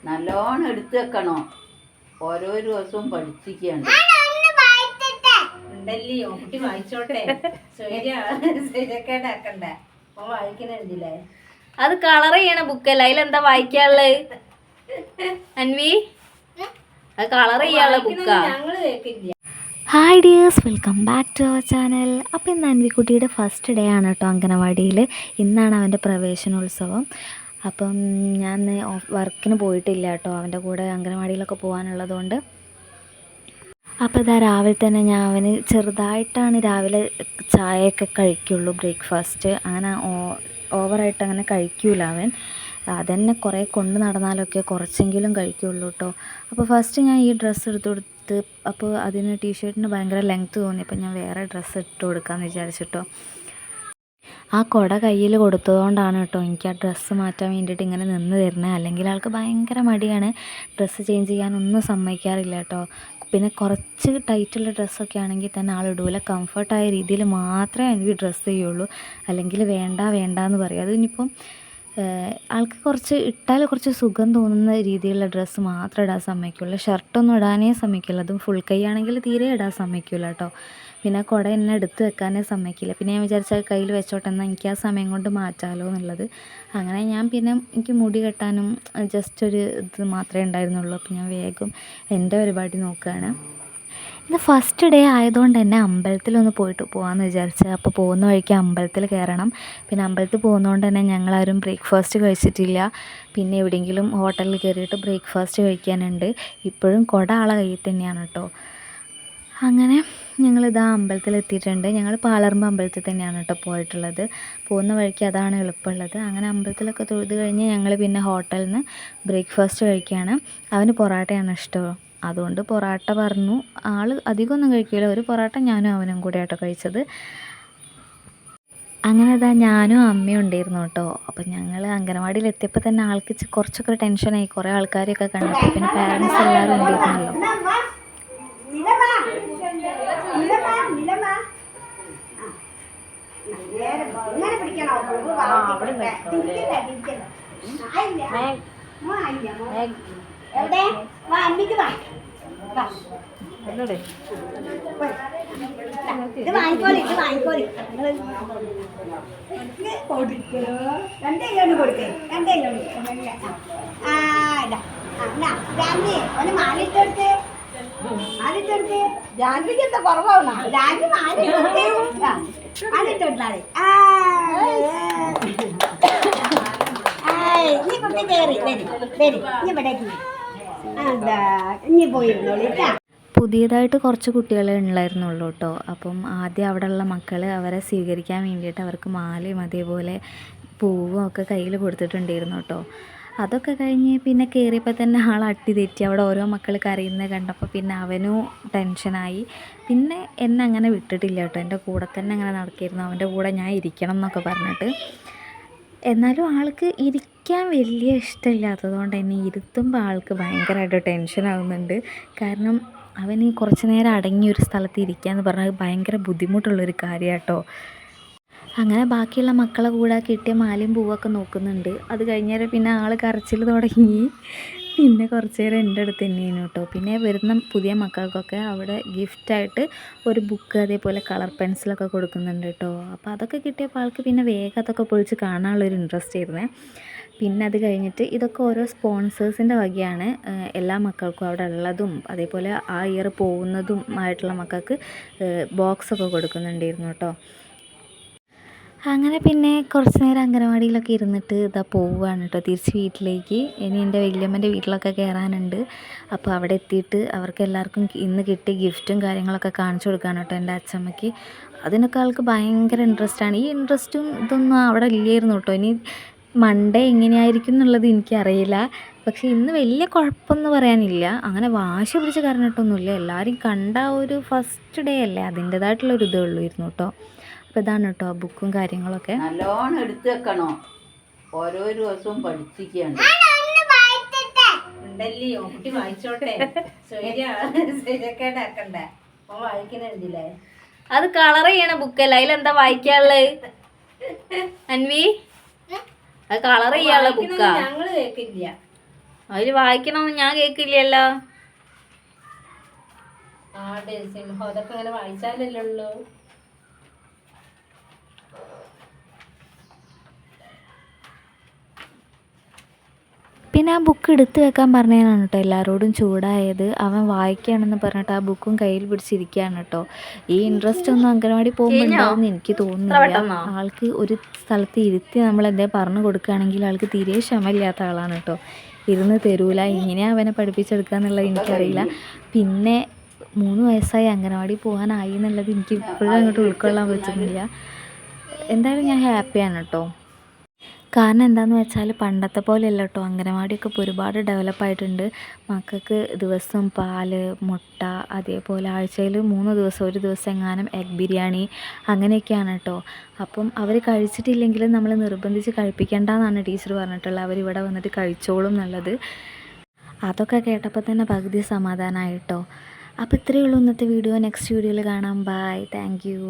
നല്ലോണം എടുത്തു വെക്കണോ, ഓരോ ദിവസവും പഠിപ്പിക്കുകയാണ്. ഉണ്ടല്ലോ കുട്ടി വായിച്ചോട്ടെ. ശരിയാക്കണ്ടേ വായിക്കണില്ലേ? അത് കളർ ചെയ്യണ ബുക്കല്ല, അതിലെന്താ വായിക്കാനുള്ളത് അൻവി? അത് കളർ ചെയ്യാനുള്ള ബുക്കാ. ഞങ്ങള് കേൾക്കില്ല. Hi dears, welcome back to our channel. അപ്പോൾ ഇന്ന് അൻവിക്കുട്ടിയുടെ ഫസ്റ്റ് ഡേ ആണ് കേട്ടോ അംഗനവാടിയിൽ. ഇന്നാണ് അവൻ്റെ പ്രവേശനോത്സവം. അപ്പം ഞാൻ വർക്കിന് പോയിട്ടില്ല കേട്ടോ, അവൻ്റെ കൂടെ അംഗനവാടിയിലൊക്കെ പോകാനുള്ളതുകൊണ്ട്. അപ്പോൾ ഇതാ രാവിലെ തന്നെ ഞാൻ അവന് ചെറുതായിട്ടാണ് രാവിലെ ചായയൊക്കെ കഴിക്കുള്ളൂ, ബ്രേക്ക്ഫാസ്റ്റ്. അങ്ങനെ ഓവറായിട്ട് അങ്ങനെ കഴിക്കൂല അവൻ. അതന്നെ കുറേ കൊണ്ട് നടന്നാലൊക്കെ കുറച്ചെങ്കിലും കഴിക്കുള്ളൂ കേട്ടോ. അപ്പോൾ ഫസ്റ്റ് ഞാൻ ഈ ഡ്രസ്സ് എടുത്ത് കൊടുത്ത്, അപ്പോൾ അതിന് ടീഷർട്ടിന് ഭയങ്കര ലെങ്ത്ത് തോന്നി, അപ്പോൾ ഞാൻ വേറെ ഡ്രസ്സ് ഇട്ട് കൊടുക്കാമെന്ന് വിചാരിച്ചിട്ടോ. ആ കുട കയ്യിൽ കൊടുത്തതുകൊണ്ടാണ് കേട്ടോ എനിക്ക് ആ ഡ്രസ്സ് മാറ്റാൻ വേണ്ടിയിട്ട് ഇങ്ങനെ നിന്ന് തരുന്നത്. അല്ലെങ്കിൽ ആൾക്ക് ഭയങ്കര മടിയാണ്, ഡ്രസ്സ് ചേഞ്ച് ചെയ്യാനൊന്നും സമ്മതിക്കാറില്ല കേട്ടോ. പിന്നെ കുറച്ച് ടൈറ്റുള്ള ഡ്രസ്സൊക്കെ ആണെങ്കിൽ തന്നെ ആൾ ഇടൂല, കംഫർട്ടായ രീതിയിൽ മാത്രമേ എനിക്ക് ഡ്രസ്സ് ചെയ്യുള്ളൂ, അല്ലെങ്കിൽ വേണ്ട എന്ന് പറയും. അത് ഇനിയിപ്പം ആൾക്ക് കുറച്ച് ഇട്ടാൽ കുറച്ച് സുഖം തോന്നുന്ന രീതിയിലുള്ള ഡ്രസ്സ് മാത്രമേ ഇടാൻ സമ്മതിക്കുള്ളൂ. ഷർട്ടൊന്നും ഇടാനേ സമ്മതിക്കില്ല, അതും ഫുൾ കൈ ആണെങ്കിൽ തീരെ ഇടാൻ സമ്മതിക്കില്ല കേട്ടോ. പിന്നെ കുട എന്നെ എടുത്ത് വെക്കാനേ സമ്മതിക്കില്ല. പിന്നെ ഞാൻ വിചാരിച്ചാൽ കയ്യിൽ വെച്ചോട്ടെ, എന്നാൽ എനിക്ക് ആ സമയം കൊണ്ട് മാറ്റാമല്ലോ എന്നുള്ളത്. അങ്ങനെ ഞാൻ പിന്നെ എനിക്ക് മുടി കെട്ടാനും ജസ്റ്റ് ഒരു ഇത് മാത്രമേ ഉണ്ടായിരുന്നുള്ളൂ. അപ്പോൾ ഞാൻ വേഗം എൻ്റെ പരിപാടി നോക്കുകയാണ്. ഇത് ഫസ്റ്റ് ഡേ ആയതുകൊണ്ട് തന്നെ അമ്പലത്തിലൊന്ന് പോകാമെന്ന് വിചാരിച്ചത്. അപ്പോൾ പോകുന്ന വഴിക്ക് അമ്പലത്തിൽ കയറണം. പിന്നെ അമ്പലത്തിൽ പോകുന്നതുകൊണ്ട് തന്നെ ഞങ്ങളാരും ബ്രേക്ക്ഫാസ്റ്റ് കഴിച്ചിട്ടില്ല. പിന്നെ എവിടെയെങ്കിലും ഹോട്ടലിൽ കയറിയിട്ട് ബ്രേക്ക്ഫാസ്റ്റ് കഴിക്കാനുണ്ട്. ഇപ്പോഴും കുട ആളെ കയ്യിൽ തന്നെയാണ് കേട്ടോ. അങ്ങനെ ഞങ്ങളിതാ അമ്പലത്തിലെത്തിയിട്ടുണ്ട്. ഞങ്ങൾ പാലർമ്പ് അമ്പലത്തിൽ തന്നെയാണ് കേട്ടോ പോയിട്ടുള്ളത്. പോകുന്ന വഴിക്ക് അതാണ് എളുപ്പമുള്ളത്. അങ്ങനെ അമ്പലത്തിലൊക്കെ തൊഴുത് കഴിഞ്ഞ് ഞങ്ങൾ പിന്നെ ഹോട്ടലിൽ നിന്ന് ബ്രേക്ക്ഫാസ്റ്റ് കഴിക്കുകയാണ്. അവന് പൊറാട്ടയാണ് ഇഷ്ടം, അതുകൊണ്ട് പൊറാട്ട പറഞ്ഞു. ആൾ അധികമൊന്നും കഴിക്കില്ല, ഒരു പൊറാട്ട ഞാനും അവനും കൂടെ ആട്ടോ കഴിച്ചത്. അങ്ങനെ ഇതാ ഞാനും അമ്മയും ഉണ്ടായിരുന്നു കേട്ടോ. അപ്പം ഞങ്ങൾ അംഗനവാടിയിൽ എത്തിയപ്പോൾ തന്നെ ആൾക്ക് കുറച്ചൊക്കെ ടെൻഷനായി, കുറേ ആൾക്കാരെയൊക്കെ കണ്ടപ്പോൾ. പിന്നെ പാരൻസ് എല്ലാവരും ഉണ്ടായിരുന്നല്ലോ. ഇത് വാങ്ങിക്കോളി രണ്ടേലോണ്ട് കൊടുക്കേ, രണ്ടേലോണ്ട്. ഒന്ന് മാലിട്ടെടുത്ത് ജാൻവിക്ക് എന്താ കുറവാണോ? ജാൻവി മാലിട്ടെടുത്താളെ. നീ കുട്ടി കയറി വരി ഇനി ഇവിടേക്ക് അതാ ഇനി പോയിരുന്നോളൂ. പുതിയതായിട്ട് കുറച്ച് കുട്ടികളെ ഉള്ളായിരുന്നുള്ളൂ കേട്ടോ. അപ്പം ആദ്യം അവിടെയുള്ള മക്കൾ അവരെ സ്വീകരിക്കാൻ വേണ്ടിയിട്ട് അവർക്ക് മാലയും അതേപോലെ പൂവും ഒക്കെ കയ്യിൽ കൊടുത്തിട്ടുണ്ടായിരുന്നു കേട്ടോ. അതൊക്കെ കഴിഞ്ഞ് പിന്നെ കയറിയപ്പോൾ തന്നെ ആൾ അട്ടി തെറ്റി. അവിടെ ഓരോ മക്കൾ കരയുന്നത് കണ്ടപ്പോൾ പിന്നെ അവനും ടെൻഷനായി. പിന്നെ എന്നെ അങ്ങനെ വിട്ടിട്ടില്ല കേട്ടോ, എൻ്റെ കൂടെ തന്നെ അങ്ങനെ നടക്കിയിരുന്നു. അവൻ്റെ കൂടെ ഞാൻ ഇരിക്കണം എന്നൊക്കെ പറഞ്ഞിട്ട്. എന്നാലും ആൾക്ക് ഇരിക്കാൻ വലിയ ഇഷ്ടമില്ലാത്തതുകൊണ്ട് തന്നെ ഇരുത്തുമ്പോൾ ആൾക്ക് ഭയങ്കരമായിട്ട് ടെൻഷനാകുന്നുണ്ട്. കാരണം അവന് കുറച്ച് നേരം അടങ്ങിയൊരു സ്ഥലത്ത് ഇരിക്കുക എന്ന് പറഞ്ഞാൽ ഭയങ്കര ബുദ്ധിമുട്ടുള്ളൊരു കാര്യമാണ് കേട്ടോ. അങ്ങനെ ബാക്കിയുള്ള മക്കളെ കൂടെ കിട്ടിയ മാലയും പൂവൊക്കെ നോക്കുന്നുണ്ട്. അത് കഴിഞ്ഞാൽ പിന്നെ ആൾ കരച്ചിൽ തുടങ്ങി. പിന്നെ കുറച്ച് നേരം എൻ്റെ അടുത്ത് തന്നെയാണ് കേട്ടോ. പിന്നെ വരുന്ന പുതിയ മക്കൾക്കൊക്കെ അവിടെ ഗിഫ്റ്റായിട്ട് ഒരു ബുക്ക് അതേപോലെ കളർ പെൻസിലൊക്കെ കൊടുക്കുന്നുണ്ട് കേട്ടോ. അപ്പോൾ അതൊക്കെ കിട്ടിയപ്പോൾ ആൾക്ക് പിന്നെ വേഗം അതൊക്കെ പൊളിച്ച് കാണാനുള്ളൊരു ഇൻട്രസ്റ്റ് ആയിരുന്നേ. പിന്നെ അത് കഴിഞ്ഞിട്ട് ഇതൊക്കെ ഓരോ സ്പോൺസേഴ്സിൻ്റെ വകയാണ്. എല്ലാ മക്കൾക്കും അവിടെ ഉള്ളതും അതേപോലെ ആ ഇയർ പോകുന്നതും ആയിട്ടുള്ള മക്കൾക്ക് ബോക്സൊക്കെ കൊടുക്കുന്നുണ്ടായിരുന്നു കേട്ടോ. അങ്ങനെ പിന്നെ കുറച്ച് നേരം അംഗനവാടിയിലൊക്കെ ഇരുന്നിട്ട് ഇതാ പോവുകയാണ് കേട്ടോ തിരിച്ച് വീട്ടിലേക്ക്. ഇനി എൻ്റെ വല്യമ്മൻ്റെ വീട്ടിലൊക്കെ കയറാനുണ്ട്. അപ്പോൾ അവിടെ എത്തിയിട്ട് അവർക്ക് എല്ലാവർക്കും ഇന്ന് കിട്ടിയ ഗിഫ്റ്റും കാര്യങ്ങളൊക്കെ കാണിച്ചു കൊടുക്കുകയാണ് കേട്ടോ എൻ്റെ അച്ഛമ്മയ്ക്ക്. അതിനൊക്കെ ആൾക്ക് ഭയങ്കര ഇൻട്രസ്റ്റാണ്. ഈ ഇൻട്രസ്റ്റും ഇതൊന്നും അവിടെ ഇല്ലായിരുന്നു കേട്ടോ. ഇനി മൺഡേ എങ്ങനെയായിരിക്കും എന്നുള്ളത് എനിക്കറിയില്ല. പക്ഷേ ഇന്ന് വലിയ കുഴപ്പമൊന്നും പറയാനില്ല, അങ്ങനെ വാശി പിടിച്ച് കരഞ്ഞിട്ടൊന്നുമില്ല. എല്ലാവരും കണ്ട ഒരു ഫസ്റ്റ് ഡേ അല്ലേ, അതിൻ്റേതായിട്ടുള്ളൊരു ഇതേ ഉള്ളായിരുന്നു കേട്ടോ. അപ്പോൾ ഇതാണ് കേട്ടോ ബുക്കും കാര്യങ്ങളൊക്കെ. നല്ലോണം എടുത്തു വെക്കണോ, ഓരോ ദിവസവും പഠിപ്പിക്കുകയാണ്. ഉണ്ടല്ലോ കുട്ടി വായിച്ചോട്ടെ. ശരിയാക്കണ്ടേ വായിക്കണില്ലേ? അത് കളർ ചെയ്യണ ബുക്കല്ല, അതിലെന്താ വായിക്കാനുള്ളത് അൻവി? അത് കളർ ചെയ്യാനുള്ള ബുക്കാ. ഞങ്ങള് കേൾക്കില്ല. അവര് വായിക്കണമെന്ന് ഞാൻ കേക്കില്ലല്ലോ. ആട് സിംഹം അതൊക്കെ അങ്ങനെ വായിച്ചാലല്ലേ ഉള്ളൂ. പിന്നെ ആ ബുക്ക് എടുത്തു വെക്കാൻ പറഞ്ഞതാണ് കേട്ടോ എല്ലാവരോടും ചൂടായത്. അവൻ വായിക്കുകയാണെന്ന് പറഞ്ഞിട്ട് ആ ബുക്കും കയ്യിൽ പിടിച്ചിരിക്കുകയാണ് കേട്ടോ. ഈ ഇൻട്രസ്റ്റ് ഒന്നും അംഗനവാടി പോകുമ്പോൾ ഉണ്ടാവുമെന്ന് എനിക്ക് തോന്നുന്നില്ല. ആൾക്ക് ഒരു സ്ഥലത്ത് ഇരുത്തി നമ്മൾ എന്തെങ്കിലും പറഞ്ഞു കൊടുക്കുകയാണെങ്കിൽ ആൾക്ക് തീരെ ക്ഷമയില്ലാത്ത ആളാണ് കേട്ടോ. ഇരുന്ന് തരൂല. ഇങ്ങനെയാണ് അവനെ പഠിപ്പിച്ചെടുക്കുക എന്നുള്ളത് എനിക്കറിയില്ല. പിന്നെ 3 വയസ്സായി അംഗനവാടി പോകാനായി എന്നുള്ളത് എനിക്ക് ഇപ്പോഴും അങ്ങോട്ട് ഉൾക്കൊള്ളാൻ പറ്റുന്നില്ല. എന്തായാലും ഞാൻ ഹാപ്പിയാണ് കേട്ടോ. കാരണം എന്താണെന്ന് വെച്ചാൽ പണ്ടത്തെ പോലെയല്ല കേട്ടോ, അംഗനവാടിയൊക്കെ ഇപ്പോൾ ഒരുപാട് ഡെവലപ്പായിട്ടുണ്ട്. മക്കൾക്ക് ദിവസം പാല്, മുട്ട, അതേപോലെ ആഴ്ചയിൽ 3 ദിവസം, ഒരു ദിവസം എങ്ങാനും എഗ് ബിരിയാണി അങ്ങനെയൊക്കെയാണ് കേട്ടോ. അപ്പം അവർ കഴിച്ചിട്ടില്ലെങ്കിലും നമ്മൾ നിർബന്ധിച്ച് കഴിപ്പിക്കേണ്ടെന്നാണ് ടീച്ചർ പറഞ്ഞിട്ടുള്ളത്. അവരിവിടെ വന്നിട്ട് കഴിച്ചോളും എന്നുള്ളത്. അതൊക്കെ കേട്ടപ്പോൾ തന്നെ പകുതി സമാധാനമായി കേട്ടോ. അപ്പോൾ ഇത്രയേ ഉള്ളൂ ഇന്നത്തെ വീഡിയോ. നെക്സ്റ്റ് വീഡിയോയിൽ കാണാം. ബൈ. Thank you.